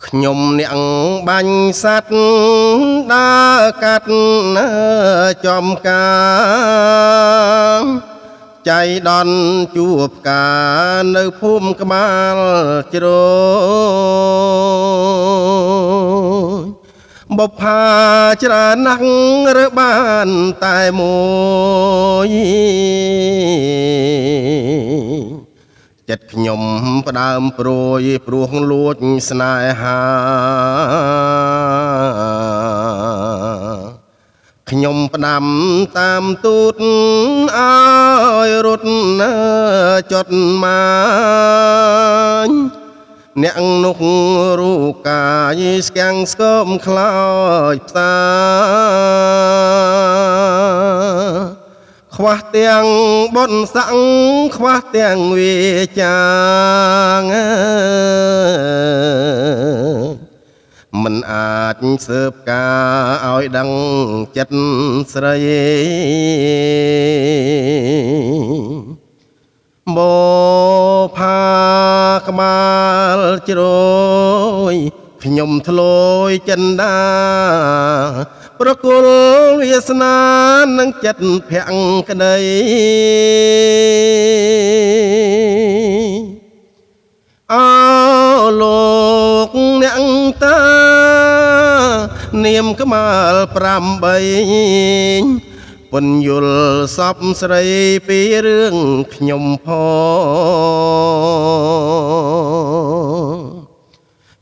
ខ្ញុំអ្នកបាញ់សัตว์ដើរកាត់ចំការចៃដន្យជួបការនៅភូមិក្បាលជ្រោយបុប្ផាច្រើនណាស់រើបានតែមួយចិត្តខ្ញុំផ្ដើមព្រួយព្រោះលួចស្នេហាខ្ញុំផ្ដាំតាមទូតឲ្យរត់ចត់មកអ្នកនោះរូកាយស្គាំងស្គមខ្លោចផ្សាខ្វះទាំងបុណ្យស័ក្តិខ្វះទាំងវាចាមិនអាចស៊ើបការឲ្យដឹងចិត្តស្រីបផាក្បាលជ្រោយខ្ញុំធ្លោយចិនដាប្រគល់វាសនានឹងចិត្តភក្តីអើលោកអ្នកតានាមក្បាល8ពន្យល់សពស្រីពីរឿងខ្ញុំផង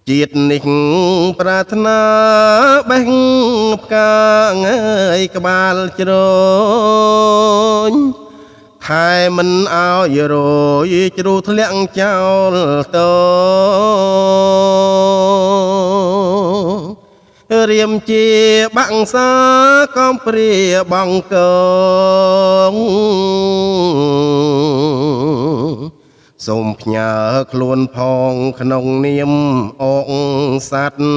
ជាតិនេះប្រាថ្នាបេះផ្កាងើយក្បាលជ្រោយខែមិនឲ្យរយជ្រុះធ្លាក់ចោលតរៀមជាបាក់សាកំព្រាបងកងសូមផ្ញើខ្លួនផងក្នុងនាមអកសัตว์